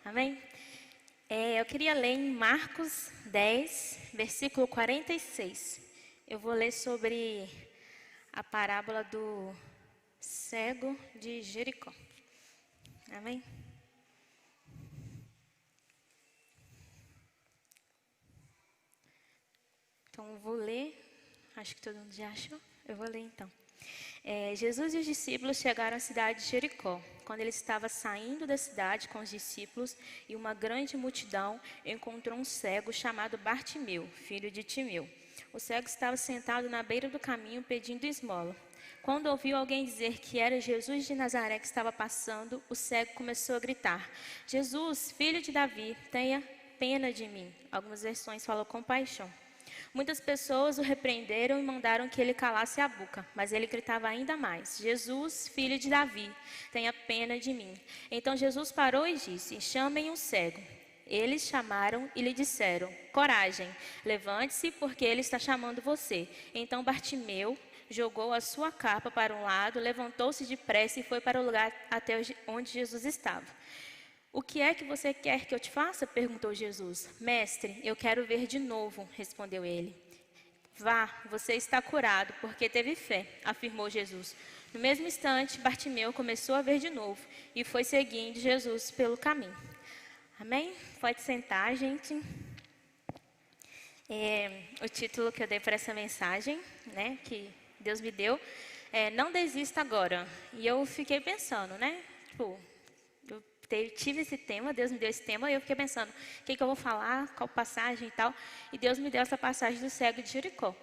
Amém? Eu queria ler em Marcos 10, versículo 46. Eu vou ler sobre a parábola do cego de Jericó. Amém? Então, eu vou ler. Acho que todo mundo já achou. Eu vou ler então. Jesus e os discípulos chegaram à cidade de Jericó. Quando ele estava saindo da cidade com os discípulos e uma grande multidão, encontrou um cego chamado Bartimeu, filho de Timeu. O cego estava sentado na beira do caminho pedindo esmola. Quando ouviu alguém dizer que era Jesus de Nazaré que estava passando, o cego começou a gritar: Jesus, filho de Davi, tenha pena de mim. Algumas versões falam compaixão. Muitas pessoas o repreenderam e mandaram que ele calasse a boca, mas ele gritava ainda mais: Jesus, filho de Davi, tenha pena de mim. Então Jesus parou e disse: chamem um cego. Eles chamaram e lhe disseram: coragem, levante-se, porque ele está chamando você. Então Bartimeu jogou a sua capa para um lado, levantou-se depressa e foi para o lugar até onde Jesus estava. O que é que você quer que eu te faça? Perguntou Jesus. Mestre, eu quero ver de novo, respondeu ele. Vá, você está curado, porque teve fé, afirmou Jesus. No mesmo instante, Bartimeu começou a ver de novo e foi seguindo Jesus pelo caminho. Amém? Pode sentar, gente. O título que eu dei para essa mensagem, né, que Deus me deu, Não Desista Agora. E eu fiquei pensando, né, tive esse tema, Deus me deu esse tema, e eu fiquei pensando, o que eu vou falar, qual passagem e tal. E Deus me deu essa passagem do cego de Jericó.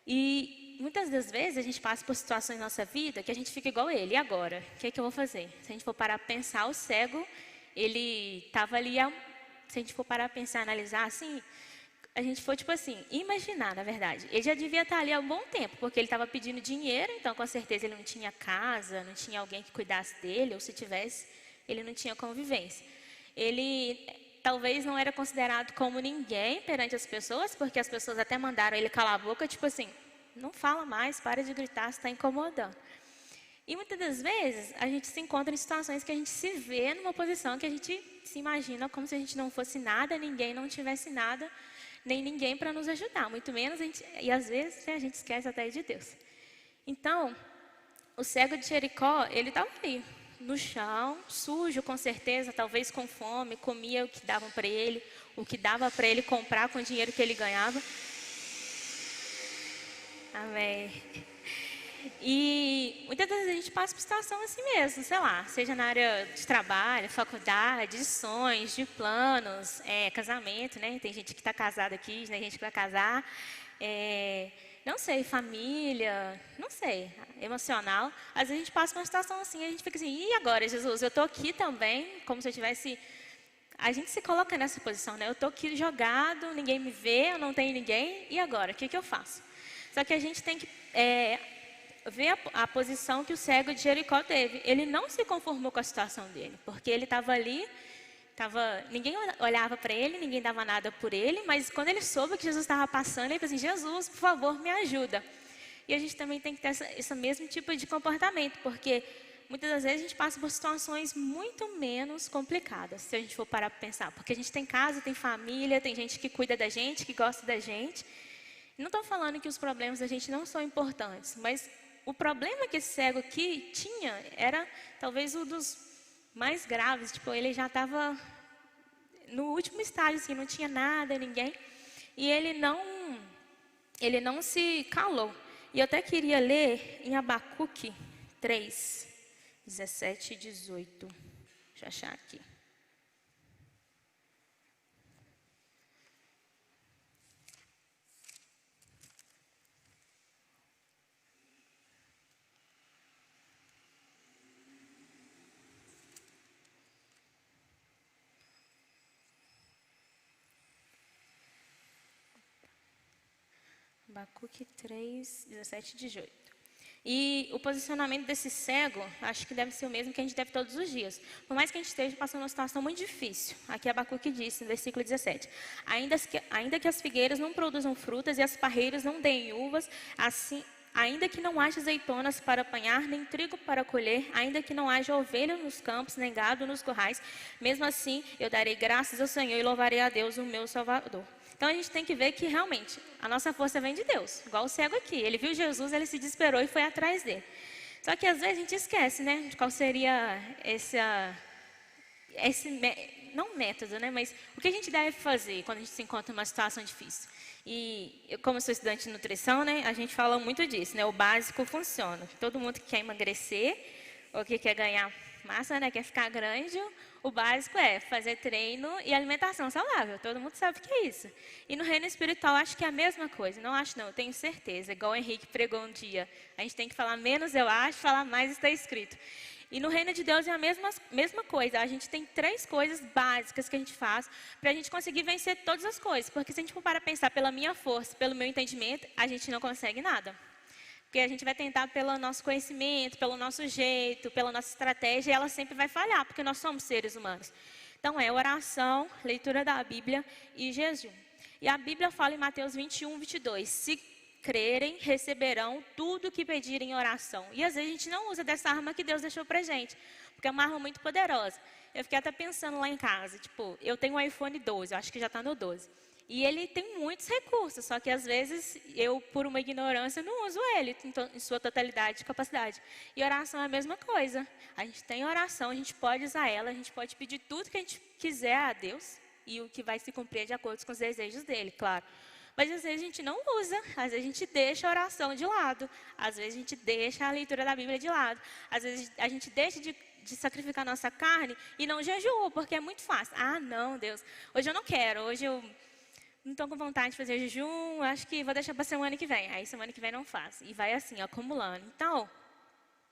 E muitas das vezes a gente passa por situações na nossa vida que a gente fica igual ele. E agora? O que eu vou fazer? Se a gente for parar para pensar, o cego, ele estava ali, se a gente for parar para pensar, analisar assim, a gente for tipo assim, imaginar, na verdade. Ele já devia estar ali há um bom tempo, porque ele estava pedindo dinheiro, então com certeza ele não tinha casa, não tinha alguém que cuidasse dele, ou se tivesse, ele não tinha convivência. Ele talvez não era considerado como ninguém perante as pessoas, porque as pessoas até mandaram ele calar a boca, tipo assim, não fala mais, para de gritar, você está incomodando. E muitas das vezes a gente se encontra em situações que a gente se vê numa posição que a gente se imagina como se a gente não fosse nada, ninguém não tivesse nada, nem ninguém para nos ajudar, muito menos e às vezes a gente esquece até de Deus. Então, o cego de Jericó, ele estava ali, no chão, sujo com certeza, talvez com fome, comia o que davam para ele, o que dava para ele comprar com o dinheiro que ele ganhava. Amém. E muitas vezes a gente passa por situação assim mesmo, sei lá, seja na área de trabalho, faculdade, de sonhos, de planos, casamento, né? Tem gente que está casada aqui, tem gente que vai casar, não sei, família, não sei, emocional. Às vezes a gente passa por uma situação assim, a gente fica assim, e agora, Jesus? Eu estou aqui também, como se eu tivesse... A gente se coloca nessa posição, né? Eu estou aqui jogado, ninguém me vê, eu não tenho ninguém, e agora? O que eu faço? Só que a gente tem que ver a posição que o cego de Jericó teve. Ele não se conformou com a situação dele, porque ele estava ali, ninguém olhava para ele, ninguém dava nada por ele, mas quando ele soube que Jesus estava passando, ele falou assim: Jesus, por favor, me ajuda. E a gente também tem que ter esse mesmo tipo de comportamento, porque muitas das vezes a gente passa por situações muito menos complicadas, se a gente for parar para pensar. Porque a gente tem casa, tem família, tem gente que cuida da gente, que gosta da gente. Não estou falando que os problemas da gente não são importantes, mas o problema que esse cego aqui tinha era talvez um dos mais graves. Tipo, ele já estava no último estágio, assim, não tinha nada, ninguém. E ele não se calou. E eu até queria ler em Abacuque 3, 17 e 18. Deixa eu achar aqui. Abacuque 3, 17 e 18. E o posicionamento desse cego, acho que deve ser o mesmo que a gente deve todos os dias. Por mais que a gente esteja passando uma situação muito difícil. Aqui Abacuque disse, no versículo 17. Ainda que as figueiras não produzam frutas e as parreiras não deem uvas, assim ainda que não haja azeitonas para apanhar, nem trigo para colher, ainda que não haja ovelha nos campos, nem gado nos currais, mesmo assim eu darei graças ao Senhor e louvarei a Deus, o meu Salvador. Então a gente tem que ver que realmente a nossa força vem de Deus, igual o cego aqui. Ele viu Jesus, ele se desesperou e foi atrás dele. Só que às vezes a gente esquece, né, de qual seria não método, né, mas o que a gente deve fazer quando a gente se encontra numa situação difícil. E eu, como sou estudante de nutrição, né, a gente fala muito disso, né, o básico funciona. Todo mundo que quer emagrecer ou que quer ganhar massa, né, quer ficar grande, o básico é fazer treino e alimentação saudável. Todo mundo sabe o que é isso. E no reino espiritual, acho que é a mesma coisa. Não acho não, eu tenho certeza. Igual o Henrique pregou um dia. A gente tem que falar menos, eu acho, falar mais, está escrito. E no reino de Deus é a mesma coisa. A gente tem 3 coisas básicas que a gente faz para a gente conseguir vencer todas as coisas. Porque se a gente for para pensar pela minha força, pelo meu entendimento, a gente não consegue nada. Porque a gente vai tentar pelo nosso conhecimento, pelo nosso jeito, pela nossa estratégia, e ela sempre vai falhar, porque nós somos seres humanos. Então é oração, leitura da Bíblia e jejum. E a Bíblia fala em Mateus 21, 22, se crerem, receberão tudo o que pedirem em oração. E às vezes a gente não usa dessa arma que Deus deixou pra gente, porque é uma arma muito poderosa. Eu fiquei até pensando lá em casa, tipo, eu tenho um iPhone 12, eu acho que já está no 12. E ele tem muitos recursos, só que às vezes eu, por uma ignorância, não uso ele em sua totalidade de capacidade. E oração é a mesma coisa. A gente tem oração, a gente pode usar ela, a gente pode pedir tudo que a gente quiser a Deus e o que vai se cumprir de acordo com os desejos dele, claro. Mas às vezes a gente não usa, às vezes a gente deixa a oração de lado, às vezes a gente deixa a leitura da Bíblia de lado, às vezes a gente deixa de sacrificar nossa carne e não jejua, porque é muito fácil. Ah, não, Deus, hoje eu não quero, hoje eu não estou com vontade de fazer jejum, acho que vou deixar para semana que vem. Aí semana que vem não faço. E vai assim, acumulando. Então,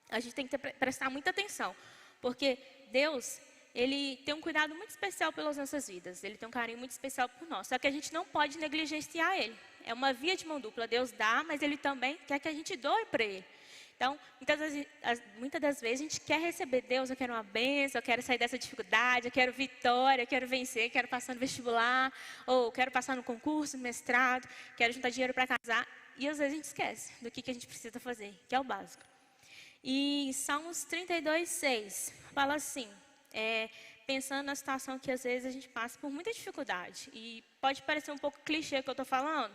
a gente tem que prestar muita atenção. Porque Deus, Ele tem um cuidado muito especial pelas nossas vidas. Ele tem um carinho muito especial por nós. Só que a gente não pode negligenciar Ele. É uma via de mão dupla. Deus dá, mas Ele também quer que a gente doe para Ele. Então, muitas das vezes a gente quer receber Deus, eu quero uma bênção, eu quero sair dessa dificuldade, eu quero vitória, eu quero vencer, quero passar no vestibular, ou quero passar no concurso, no mestrado, quero juntar dinheiro para casar. E às vezes a gente esquece do que a gente precisa fazer, que é o básico. E Salmos 32, 6 fala assim, pensando na situação que às vezes a gente passa por muita dificuldade. E pode parecer um pouco clichê o que eu estou falando,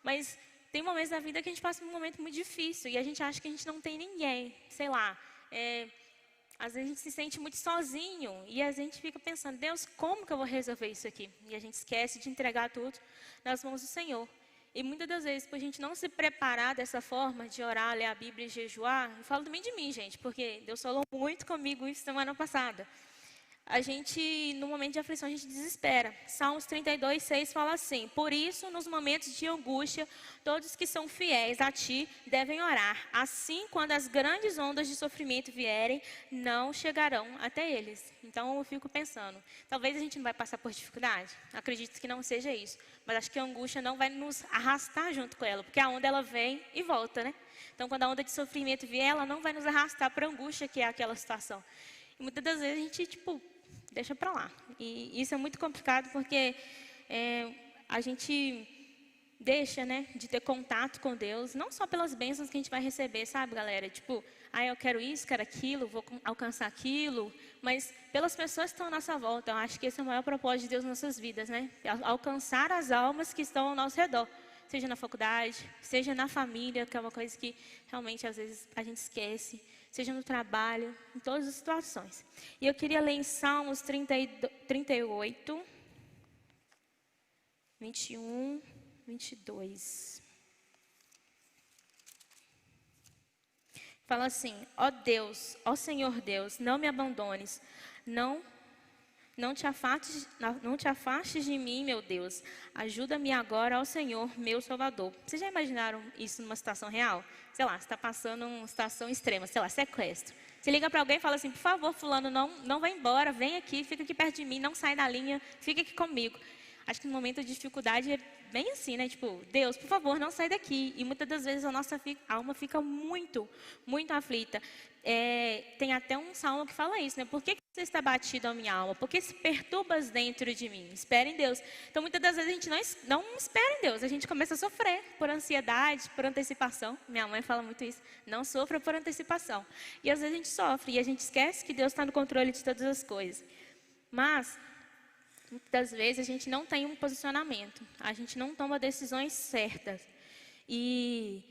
mas tem momentos da vida que a gente passa por um momento muito difícil e a gente acha que a gente não tem ninguém, sei lá. Às vezes a gente se sente muito sozinho e a gente fica pensando, Deus, como que eu vou resolver isso aqui? E a gente esquece de entregar tudo nas mãos do Senhor. E muitas das vezes, por a gente não se preparar dessa forma, de orar, ler a Bíblia e jejuar, eu falo também de mim, gente, porque Deus falou muito comigo isso semana passada. A gente, no momento de aflição, a gente desespera. Salmos 32, 6 fala assim, por isso, nos momentos de angústia, todos que são fiéis a Ti devem orar. Assim, quando as grandes ondas de sofrimento vierem, não chegarão até eles. Então, eu fico pensando, talvez a gente não vai passar por dificuldade. Acredito que não seja isso. Mas acho que a angústia não vai nos arrastar junto com ela, porque a onda ela vem e volta, né? Então, quando a onda de sofrimento vier, ela não vai nos arrastar para a angústia que é aquela situação. E muitas das vezes a gente, deixa para lá. E isso é muito complicado porque a gente deixa, né, de ter contato com Deus, não só pelas bênçãos que a gente vai receber, sabe, galera? Eu quero isso, quero aquilo, vou alcançar aquilo, mas pelas pessoas que estão à nossa volta. Eu acho que esse é o maior propósito de Deus nas nossas vidas, né? Alcançar as almas que estão ao nosso redor. Seja na faculdade, seja na família, que é uma coisa que realmente às vezes a gente esquece. Seja no trabalho, em todas as situações. E eu queria ler em Salmos 38, 21, 22. Fala assim, ó Deus, ó Senhor Deus, não me abandones, não te afastes de mim, meu Deus. Ajuda-me agora, ó Senhor, meu Salvador. Vocês já imaginaram isso numa situação real? Sei lá, você está passando uma situação extrema, sei lá, sequestro. Você liga para alguém e fala assim, por favor, fulano, não vai embora, vem aqui, fica aqui perto de mim, não sai da linha, fica aqui comigo. Acho que no momento de dificuldade é bem assim, né? Deus, por favor, não sai daqui. E muitas das vezes a nossa alma fica muito, muito aflita. Tem até um salmo que fala isso, né? Por que você está batido a minha alma? Por que se perturbas dentro de mim? Espera em Deus. Então, muitas das vezes, a gente não espera em Deus. A gente começa a sofrer por ansiedade, por antecipação. Minha mãe fala muito isso. Não sofra por antecipação. E, às vezes, a gente sofre. E a gente esquece que Deus está no controle de todas as coisas. Mas, muitas vezes, a gente não tem um posicionamento. A gente não toma decisões certas. E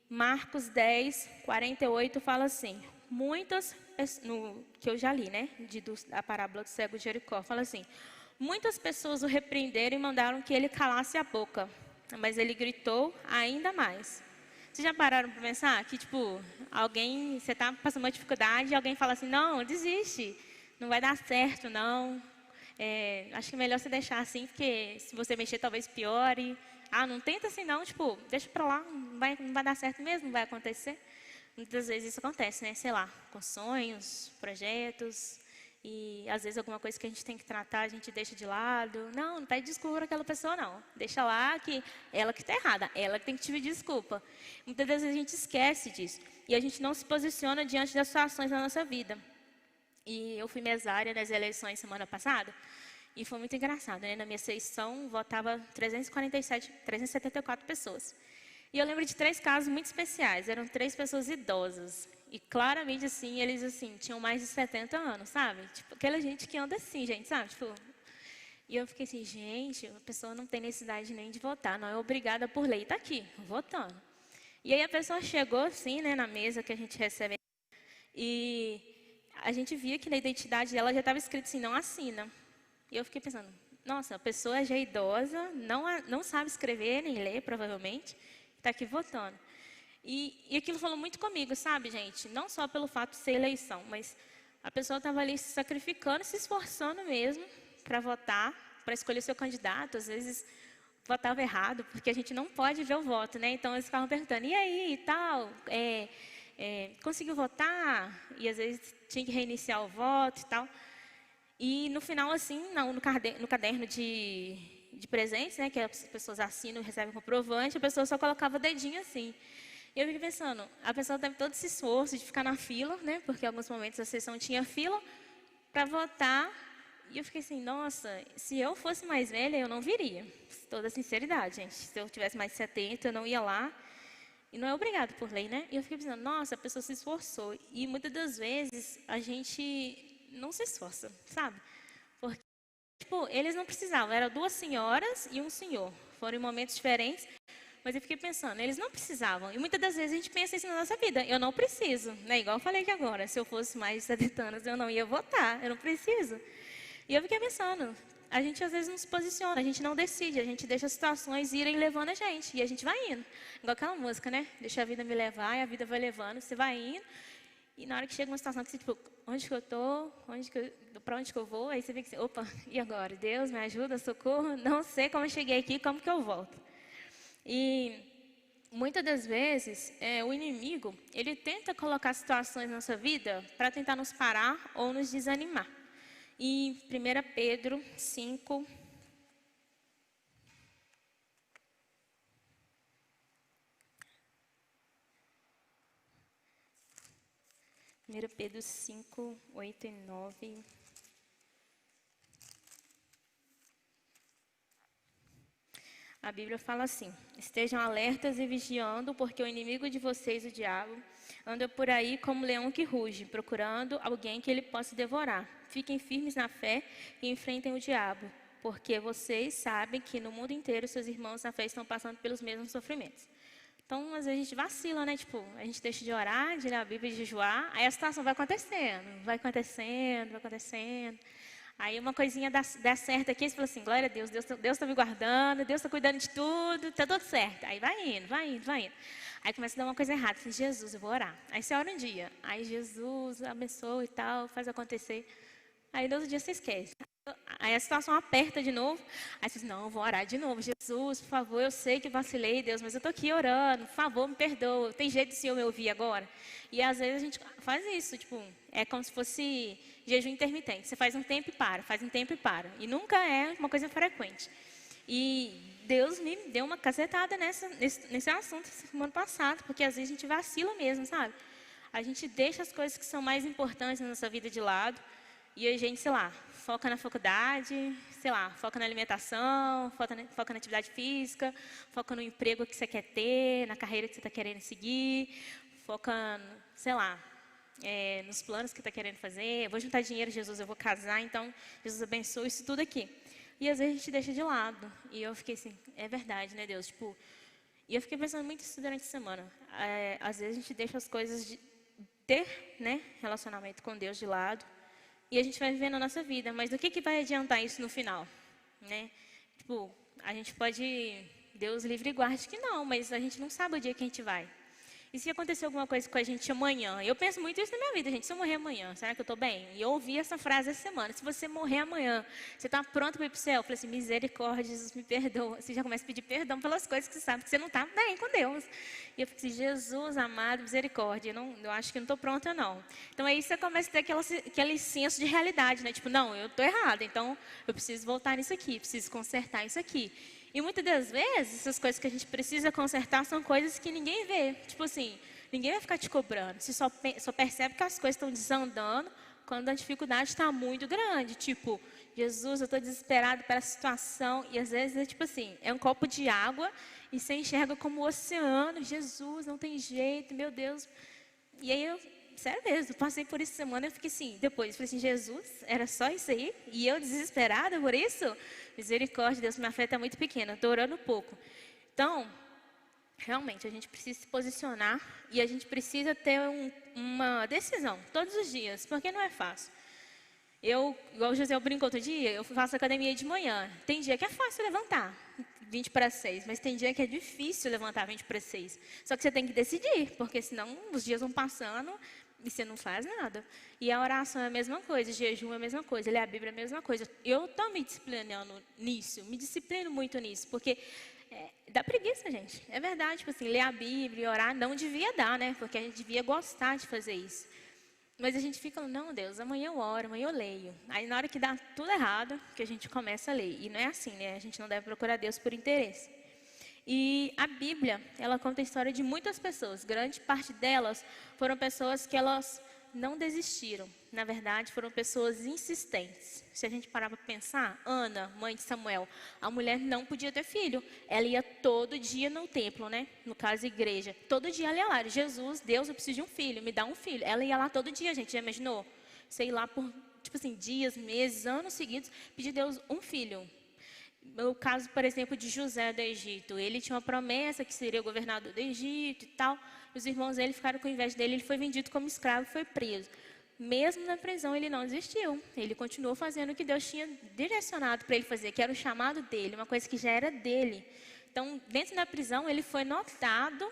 Marcos 10, 48 fala assim... que eu já li, né, da parábola do cego de Jericó, fala assim: muitas pessoas o repreenderam e mandaram que ele calasse a boca, mas ele gritou ainda mais. Vocês já pararam para pensar que, tipo, você está passando uma dificuldade e alguém fala assim: não, desiste, não vai dar certo, não. Acho que é melhor você deixar assim, porque se você mexer talvez piore. Ah, não tenta assim não, tipo, deixa para lá, não vai dar certo mesmo, não vai acontecer. Muitas vezes isso acontece, né? Sei lá, com sonhos, projetos, e às vezes alguma coisa que a gente tem que tratar, a gente deixa de lado. Não pede desculpa para aquela pessoa, não. Deixa lá que ela que está errada, ela que tem que te pedir desculpa. Muitas vezes a gente esquece disso e a gente não se posiciona diante das situações da nossa vida. E eu fui mesária nas eleições semana passada e foi muito engraçado, né? Na minha seção votava 374 pessoas. E eu lembro de 3 casos muito especiais. Eram 3 pessoas idosas. E claramente, assim, eles, assim, tinham mais de 70 anos, sabe? Tipo, aquela gente que anda assim, gente, sabe? Tipo, e eu fiquei assim, gente, a pessoa não tem necessidade nem de votar. Não é obrigada por lei. Está aqui, votando. E aí a pessoa chegou, assim, né, na mesa que a gente recebe. E a gente via que na identidade dela já estava escrito assim, não assina. E eu fiquei pensando, nossa, a pessoa já é idosa, não sabe escrever nem ler, provavelmente. Está aqui votando. E aquilo falou muito comigo, sabe, gente? Não só pelo fato de ser eleição, mas a pessoa estava ali se sacrificando, se esforçando mesmo para votar, para escolher seu candidato. Às vezes votava errado, porque a gente não pode ver o voto, né? Então eles ficavam perguntando, e aí, e tal, conseguiu votar? E às vezes tinha que reiniciar o voto e tal. E no final, assim, no caderno de presentes, né, que as pessoas assinam e recebem comprovante, a pessoa só colocava o dedinho assim. E eu fiquei pensando, a pessoa teve todo esse esforço de ficar na fila, né, porque em alguns momentos a sessão tinha fila, para votar. E eu fiquei assim, nossa, se eu fosse mais velha, eu não viria. Toda sinceridade, gente. Se eu tivesse mais de 70, eu não ia lá. E não é obrigado por lei, né? E eu fiquei pensando, nossa, a pessoa se esforçou. E muitas das vezes a gente não se esforça, sabe? Porque, tipo, eles não precisavam. Eram 2 senhoras e um senhor. Foram em momentos diferentes. Mas eu fiquei pensando, eles não precisavam. E muitas das vezes a gente pensa isso na nossa vida. Eu não preciso, né? Igual eu falei aqui agora. Se eu fosse mais de 70 anos, eu não ia votar. Eu não preciso. E eu fiquei pensando, a gente às vezes não se posiciona, a gente não decide, a gente deixa as situações irem levando a gente. E a gente vai indo. Igual aquela música, né? Deixa a vida me levar e a vida vai levando. Você vai indo. E na hora que chega uma situação que você, tipo, onde que eu estou? Para onde que eu vou? Aí você vê que, opa, e agora? Deus, me ajuda, socorro. Não sei como eu cheguei aqui, como que eu volto. E muitas das vezes, o inimigo, ele tenta colocar situações na nossa vida para tentar nos parar ou nos desanimar. E 1 Pedro 5, 1 Pedro 5, 8 e 9. A Bíblia fala assim: estejam alertas e vigiando, porque o inimigo de vocês, o diabo, anda por aí como leão que ruge, procurando alguém que ele possa devorar. Fiquem firmes na fé e enfrentem o diabo, porque vocês sabem que no mundo inteiro seus irmãos na fé estão passando pelos mesmos sofrimentos. Então, às vezes a gente vacila, né? Tipo, a gente deixa de orar, de ler a Bíblia e de jejuar, aí a situação vai acontecendo, vai acontecendo, vai acontecendo. Aí uma coisinha dá certo aqui, você fala assim, glória a Deus, Deus está me guardando, Deus está cuidando de tudo, está tudo certo. Aí vai indo, vai indo, vai indo. Aí começa a dar uma coisa errada, você fala, Jesus, eu vou orar. Aí você ora um dia, aí Jesus abençoa e tal, faz acontecer. Aí no outro dia você esquece. Aí a situação aperta de novo, aí você diz, não, eu vou orar de novo. Jesus, por favor, eu sei que vacilei, Deus, mas eu estou aqui orando, por favor, me perdoa. Tem jeito do Senhor me ouvir agora? E às vezes a gente faz isso, tipo, é como se fosse jejum intermitente. Você faz um tempo e para, faz um tempo e para. E nunca é uma coisa frequente. E Deus me deu uma cacetada nesse assunto semana passada, porque às vezes a gente vacila mesmo, sabe? A gente deixa as coisas que são mais importantes na nossa vida de lado. E a gente, sei lá, foca na faculdade, sei lá, foca na alimentação, foca na atividade física, foca no emprego que você quer ter, na carreira que você está querendo seguir, foca, sei lá, nos planos que está querendo fazer. Eu vou juntar dinheiro, Jesus, eu vou casar, então Jesus abençoe isso tudo aqui. E às vezes a gente deixa de lado. E eu fiquei assim, é verdade, né, Deus? Tipo, e eu fiquei pensando muito isso durante a semana. Às vezes a gente deixa as coisas de ter, né, relacionamento com Deus de lado. E a gente vai vivendo a nossa vida, mas do que vai adiantar isso no final? Né? Tipo, a gente pode, Deus livre e guarde que não, mas a gente não sabe o dia que a gente vai. E se acontecer alguma coisa com a gente amanhã? Eu penso muito isso na minha vida, gente. Se eu morrer amanhã, será que eu estou bem? E eu ouvi essa frase essa semana. Se você morrer amanhã, você está pronto para ir para o céu? Eu falei assim, misericórdia, Jesus me perdoa. Você já começa a pedir perdão pelas coisas que você sabe que você não está bem com Deus. E eu falei assim, Jesus amado, misericórdia. Eu acho que não estou pronta, não. Então aí você começa a ter aquele senso de realidade, né? Tipo, não, eu estou errada, então eu preciso voltar nisso aqui, preciso consertar isso aqui. E muitas das vezes, essas coisas que a gente precisa consertar são coisas que ninguém vê. Tipo assim, ninguém vai ficar te cobrando. Você só percebe que as coisas estão desandando quando a dificuldade está muito grande. Tipo, Jesus, eu estou desesperado pela situação. E às vezes é tipo assim, é um copo de água e você enxerga como o oceano. Jesus, não tem jeito, meu Deus. E aí sério mesmo, passei por isso semana, eu fiquei assim, depois, falei assim, Jesus, era só isso aí? E eu desesperada por isso? Misericórdia, Deus, minha fé está muito pequena, estou orando pouco. Então, realmente, a gente precisa se posicionar e a gente precisa ter uma decisão, todos os dias, porque não é fácil. Igual o José brincou outro dia, eu faço academia de manhã. Tem dia que é fácil levantar, 20 para 6, mas tem dia que é difícil levantar 20 para 6. Só que você tem que decidir, porque senão os dias vão passando e você não faz nada. E a oração é a mesma coisa, o jejum é a mesma coisa, ler a Bíblia é a mesma coisa. Eu estou me disciplinando nisso, me disciplino muito nisso, porque dá preguiça, gente. É verdade, tipo assim, ler a Bíblia e orar não devia dar, né? Porque a gente devia gostar de fazer isso. Mas a gente fica, não, Deus, amanhã eu oro, amanhã eu leio. Aí na hora que dá tudo errado, que a gente começa a ler. E não é assim, né? A gente não deve procurar Deus por interesse. E a Bíblia, ela conta a história de muitas pessoas. Grande parte delas foram pessoas que elas não desistiram. Na verdade, foram pessoas insistentes. Se a gente parar para pensar, Ana, mãe de Samuel, a mulher não podia ter filho. Ela ia todo dia no templo, né? No caso, igreja. Todo dia ela ia lá. Jesus, Deus, eu preciso de um filho, me dá um filho. Ela ia lá todo dia, gente. Já imaginou? Sei lá, por, tipo assim, dias, meses, anos seguidos, pedir a Deus um filho. O caso, por exemplo, de José do Egito. Ele tinha uma promessa que seria o governador do Egito e tal. Os irmãos dele ficaram com inveja dele. Ele foi vendido como escravo e foi preso. Mesmo na prisão, ele não desistiu. Ele continuou fazendo o que Deus tinha direcionado para ele fazer, que era o chamado dele, uma coisa que já era dele. Então, dentro da prisão, ele foi notado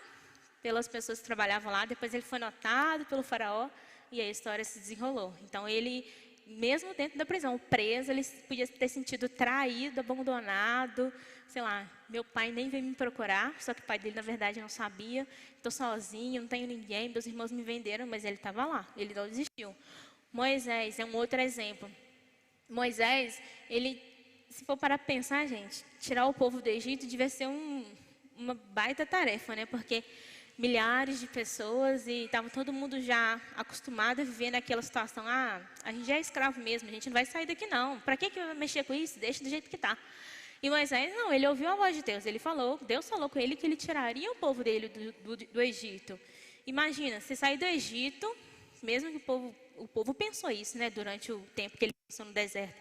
pelas pessoas que trabalhavam lá. Depois, ele foi notado pelo faraó e a história se desenrolou. Então, ele, mesmo dentro da prisão, preso, ele podia ter sentido traído, abandonado. Sei lá, meu pai nem veio me procurar, só que o pai dele, na verdade, não sabia. Estou sozinho, não tenho ninguém, meus irmãos me venderam, mas ele estava lá, ele não desistiu. Moisés é um outro exemplo. Moisés, ele, se for para pensar, gente, tirar o povo do Egito devia ser uma baita tarefa, né? Porque milhares de pessoas e estava todo mundo já acostumado a viver naquela situação. Ah, a gente já é escravo mesmo, a gente não vai sair daqui não. Para que vai mexer com isso? Deixa do jeito que está. E Moisés, não, ele ouviu a voz de Deus. Deus falou com ele que ele tiraria o povo dele do Egito. Imagina, você sair do Egito, mesmo que o povo pensou isso, né, durante o tempo que ele passou no deserto.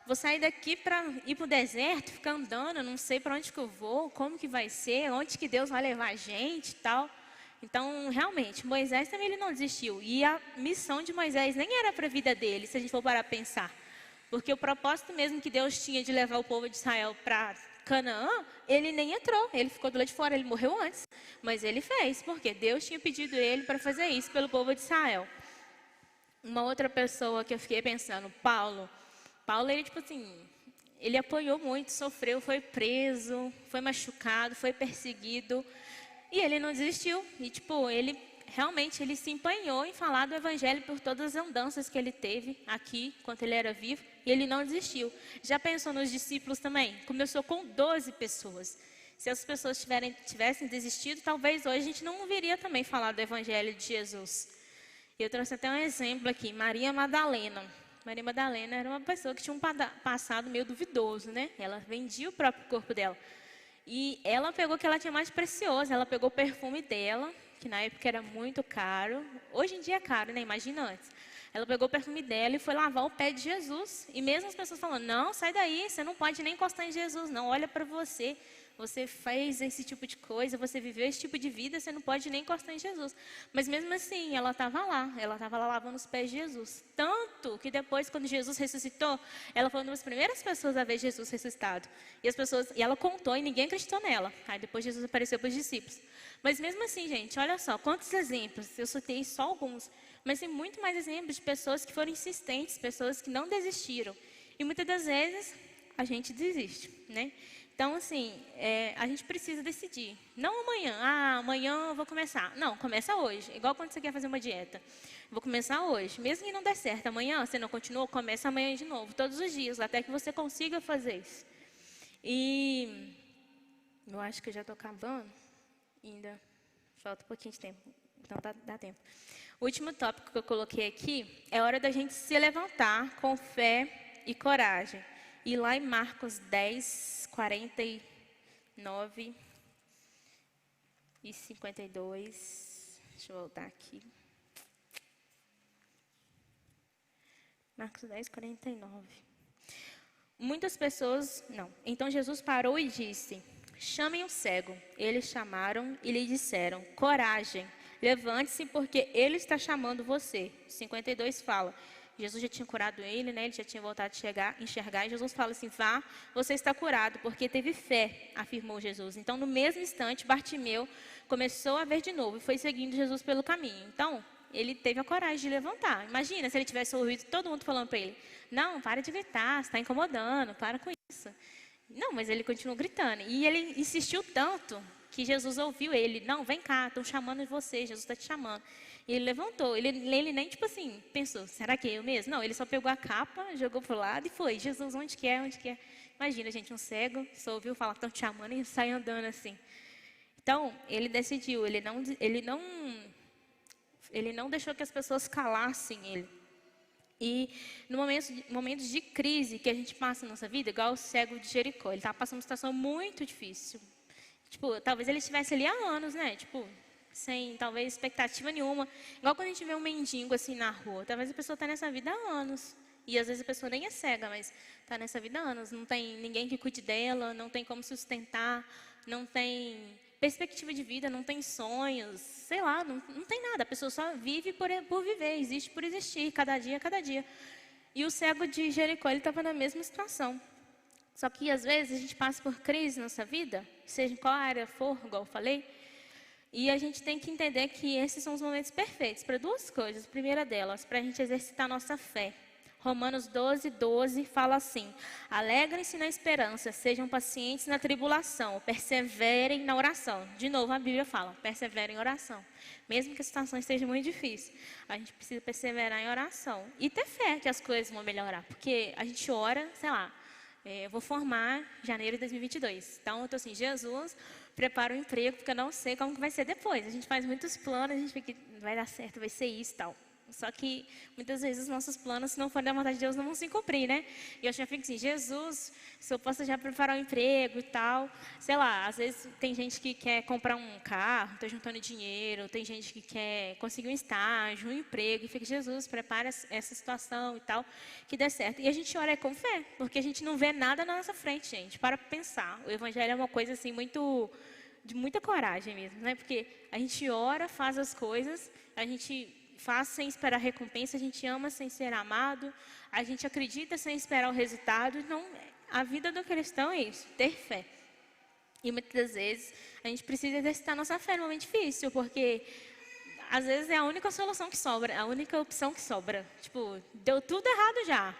Vou sair daqui para ir para o deserto, ficar andando, não sei para onde que eu vou, como que vai ser, onde que Deus vai levar a gente e tal. Então, realmente, Moisés também ele não desistiu. E a missão de Moisés nem era para a vida dele, se a gente for parar a pensar. Porque o propósito mesmo que Deus tinha de levar o povo de Israel para Canaã, ele nem entrou, ele ficou do lado de fora, ele morreu antes. Mas ele fez, porque Deus tinha pedido ele para fazer isso pelo povo de Israel. Uma outra pessoa que eu fiquei pensando, Paulo. Paulo, ele tipo assim, ele apanhou muito, sofreu, foi preso, foi machucado, foi perseguido. E ele não desistiu. E tipo, ele realmente ele se empenhou em falar do evangelho por todas as andanças que ele teve aqui, enquanto ele era vivo. E ele não desistiu. Já pensou nos discípulos também? Começou com 12 pessoas. Se as pessoas tivessem desistido, talvez hoje a gente não viria também falar do evangelho de Jesus. Eu trouxe até um exemplo aqui, Maria Madalena. Maria Madalena era uma pessoa que tinha um passado meio duvidoso, né? Ela vendia o próprio corpo dela. E ela pegou o que ela tinha mais precioso, ela pegou o perfume dela, que na época era muito caro. Hoje em dia é caro, né? Imagina antes. Ela pegou o perfume dela e foi lavar o pé de Jesus. E mesmo as pessoas falando, não, sai daí, você não pode nem encostar em Jesus, não, olha para você. Você fez esse tipo de coisa, você viveu esse tipo de vida, você não pode nem encostar em Jesus. Mas mesmo assim, ela estava lá lavando os pés de Jesus. Tanto que depois, quando Jesus ressuscitou, ela foi uma das primeiras pessoas a ver Jesus ressuscitado. E ela contou e ninguém acreditou nela. Aí depois Jesus apareceu para os discípulos. Mas mesmo assim, gente, olha só, quantos exemplos, eu citei só alguns, mas tem muito mais exemplos de pessoas que foram insistentes, pessoas que não desistiram. E muitas das vezes, a gente desiste, né? Então, assim, a gente precisa decidir. Não amanhã, amanhã eu vou começar. Não, começa hoje. Igual quando você quer fazer uma dieta. Vou começar hoje. Mesmo que não der certo, amanhã você não continuou, começa amanhã de novo. Todos os dias, até que você consiga fazer isso. E eu acho que eu já estou acabando. Ainda falta um pouquinho de tempo. Então dá tempo. O último tópico que eu coloquei aqui é a hora da gente se levantar com fé e coragem. E lá em Marcos 10, 49 e 52. Deixa eu voltar aqui. Marcos 10, 49. Muitas pessoas... Não. Então Jesus parou e disse, chamem o cego. Eles chamaram e lhe disseram, coragem, levante-se porque ele está chamando você. 52 fala... Jesus já tinha curado ele, né? Ele já tinha voltado a enxergar. E Jesus fala assim, vá, você está curado, porque teve fé, afirmou Jesus. Então, no mesmo instante, Bartimeu começou a ver de novo e foi seguindo Jesus pelo caminho. Então, ele teve a coragem de levantar. Imagina se ele tivesse ouvido todo mundo falando para ele, não, para de gritar, você está incomodando, para com isso. Não, mas ele continuou gritando. E ele insistiu tanto que Jesus ouviu ele. Não, vem cá, estão chamando você, Jesus está te chamando. E ele levantou. Ele nem, tipo assim, pensou, será que é eu mesmo? Não, ele só pegou a capa, jogou pro lado e foi. Jesus, onde que é? Onde que é? Imagina, gente, um cego, só ouviu falar que estão te chamando e sai andando assim. Então, ele decidiu, ele não deixou que as pessoas calassem ele. E no momentos de crise que a gente passa na nossa vida, igual o cego de Jericó, ele estava passando uma situação muito difícil. Tipo, talvez ele estivesse ali há anos, né? Tipo, sem talvez expectativa nenhuma. Igual quando a gente vê um mendigo assim na rua. Talvez a pessoa está nessa vida há anos. E às vezes a pessoa nem é cega, mas está nessa vida há anos. Não tem ninguém que cuide dela, não tem como sustentar, não tem perspectiva de vida, não tem sonhos, sei lá, não tem nada. A pessoa só vive por viver, existe por existir, cada dia, cada dia. E o cego de Jericó, ele estava na mesma situação. Só que às vezes a gente passa por crise na nossa vida, seja em qual área for, igual eu falei, e a gente tem que entender que esses são os momentos perfeitos para duas coisas. A primeira delas, para a gente exercitar a nossa fé. Romanos 12, 12 fala assim, alegrem-se na esperança, sejam pacientes na tribulação, perseverem na oração. De novo a Bíblia fala, perseverem em oração. Mesmo que a situação esteja muito difícil, a gente precisa perseverar em oração. E ter fé que as coisas vão melhorar, porque a gente ora, sei lá, eu vou formar em janeiro de 2022. Então, eu estou assim, Jesus, prepara o emprego, porque eu não sei como que vai ser depois. A gente faz muitos planos, a gente fica, vai dar certo, vai ser isso e tal. Só que, muitas vezes, os nossos planos, se não forem da vontade de Deus, não vão se cumprir, né? E eu já fico assim, Jesus, se eu posso já preparar um emprego e tal. Sei lá, às vezes tem gente que quer comprar um carro, está juntando dinheiro. Tem gente que quer conseguir um estágio, um emprego. E fica, Jesus, prepara essa situação e tal, que dê certo. E a gente ora com fé, porque a gente não vê nada na nossa frente, gente. Para pensar. O Evangelho é uma coisa, assim, de muita coragem mesmo, né? Porque a gente ora, faz as coisas, a gente faz sem esperar recompensa, a gente ama sem ser amado, a gente acredita sem esperar o resultado. Então, a vida do cristão é isso, ter fé. E muitas das vezes a gente precisa exercitar nossa fé no momento difícil, porque às vezes é a única solução que sobra, a única opção que sobra. Tipo, deu tudo errado já.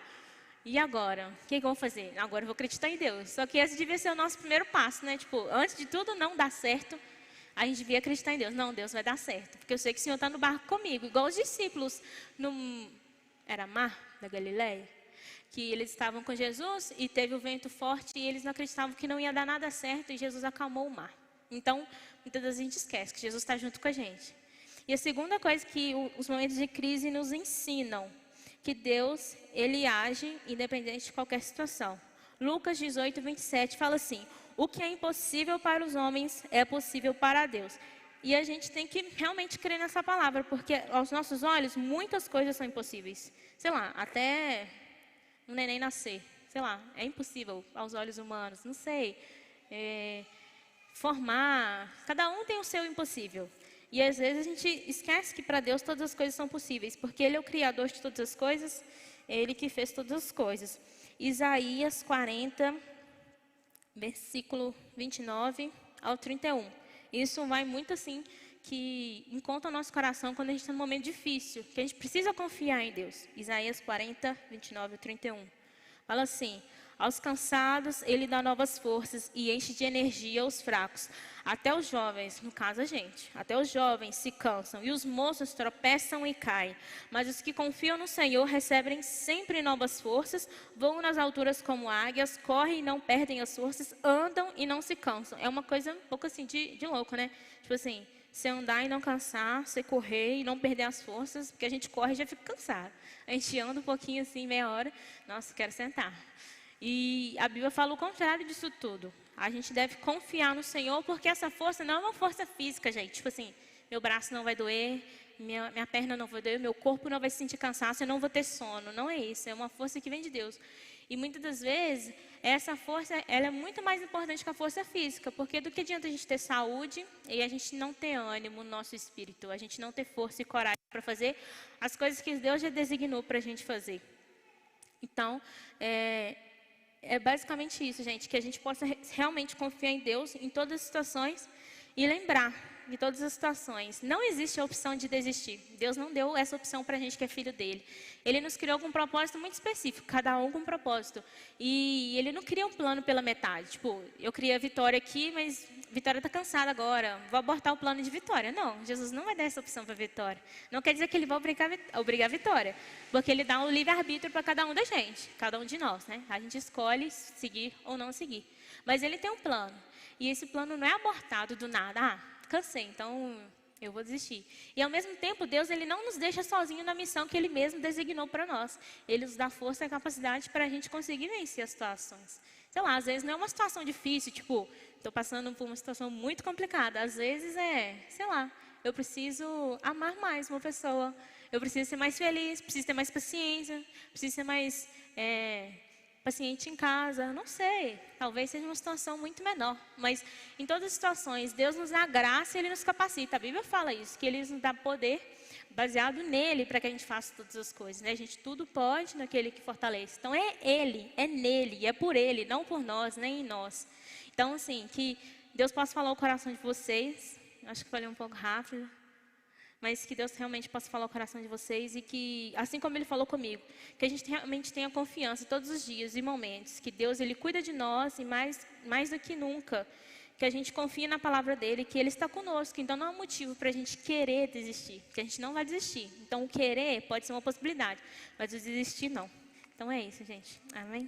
E agora? O que eu vou fazer? Agora eu vou acreditar em Deus. Só que esse devia ser o nosso primeiro passo, né? Tipo, antes de tudo não dar certo, a gente devia acreditar em Deus. Não, Deus vai dar certo. Porque eu sei que o Senhor está no barco comigo. Igual os discípulos era mar da Galileia? Que eles estavam com Jesus e teve o vento forte e eles não acreditavam que não ia dar nada certo e Jesus acalmou o mar. Então, muitas vezes a gente esquece que Jesus está junto com a gente. E a segunda coisa que os momentos de crise nos ensinam que Deus, ele age independente de qualquer situação. Lucas 18, 27 fala assim: o que é impossível para os homens é possível para Deus. E a gente tem que realmente crer nessa palavra, porque aos nossos olhos muitas coisas são impossíveis. Sei lá, até um neném nascer, sei lá, é impossível aos olhos humanos, não sei. Formar, cada um tem o seu impossível. E às vezes a gente esquece que para Deus todas as coisas são possíveis, porque Ele é o Criador de todas as coisas, Ele que fez todas as coisas. Isaías 40, versículo 29 ao 31. Isso vai muito assim, que encontra o nosso coração quando a gente está num momento difícil, que a gente precisa confiar em Deus. Isaías 40, 29 ao 31. Fala assim: aos cansados ele dá novas forças e enche de energia os fracos. Até os jovens, no caso a gente, até os jovens se cansam e os moços tropeçam e caem. Mas os que confiam no Senhor recebem sempre novas forças, voam nas alturas como águias, correm e não perdem as forças, andam e não se cansam. É uma coisa um pouco assim de louco, né? Tipo assim, você andar e não cansar, você correr e não perder as forças, porque a gente corre e já fica cansado. A gente anda um pouquinho assim, meia hora, nossa, quero sentar. E a Bíblia fala o contrário disso tudo. A gente deve confiar no Senhor, porque essa força não é uma força física, gente. Tipo assim, meu braço não vai doer, minha perna não vai doer, meu corpo não vai se sentir cansaço, eu não vou ter sono. Não é isso, é uma força que vem de Deus. E muitas das vezes, essa força, ela é muito mais importante que a força física, porque do que adianta a gente ter saúde e a gente não ter ânimo no nosso espírito, a gente não ter força e coragem para fazer as coisas que Deus já designou para a gente fazer. Então, é basicamente isso, gente, que a gente possa realmente confiar em Deus em todas as situações e lembrar de todas as situações. Não existe a opção de desistir. Deus não deu essa opção para a gente que é filho dele. Ele nos criou com um propósito muito específico, cada um com um propósito. E ele não cria um plano pela metade. Tipo, eu criei a Vitória aqui, mas Vitória está cansada agora, vou abortar o plano de Vitória. Não, Jesus não vai dar essa opção para Vitória. Não quer dizer que ele vai obrigar a Vitória, porque ele dá um livre-arbítrio para cada um da gente, cada um de nós, né? A gente escolhe seguir ou não seguir. Mas ele tem um plano. E esse plano não é abortado do nada. Cansei, então eu vou desistir. E ao mesmo tempo, Deus, ele não nos deixa sozinho na missão que ele mesmo designou para nós. Ele nos dá força e capacidade para a gente conseguir vencer as situações. Sei lá, às vezes não é uma situação difícil, tipo, estou passando por uma situação muito complicada. Às vezes sei lá, eu preciso amar mais uma pessoa. Eu preciso ser mais feliz, preciso ter mais paciência, preciso ser mais paciente em casa, não sei, talvez seja uma situação muito menor, mas em todas as situações, Deus nos dá graça e Ele nos capacita. A Bíblia fala isso, que Ele nos dá poder baseado nele para que a gente faça todas as coisas, né? A gente tudo pode naquele que fortalece. Então é Ele, é nele, é por Ele, não por nós, nem em nós. Então assim, que Deus possa falar o coração de vocês. Acho que falei um pouco rápido. Mas que Deus realmente possa falar o coração de vocês e que, assim como Ele falou comigo, que a gente realmente tenha confiança todos os dias e momentos, que Deus, Ele cuida de nós e mais do que nunca, que a gente confie na palavra dEle, que Ele está conosco. Então não há motivo para a gente querer desistir, que a gente não vai desistir. Então o querer pode ser uma possibilidade, mas o desistir não. Então é isso, gente. Amém?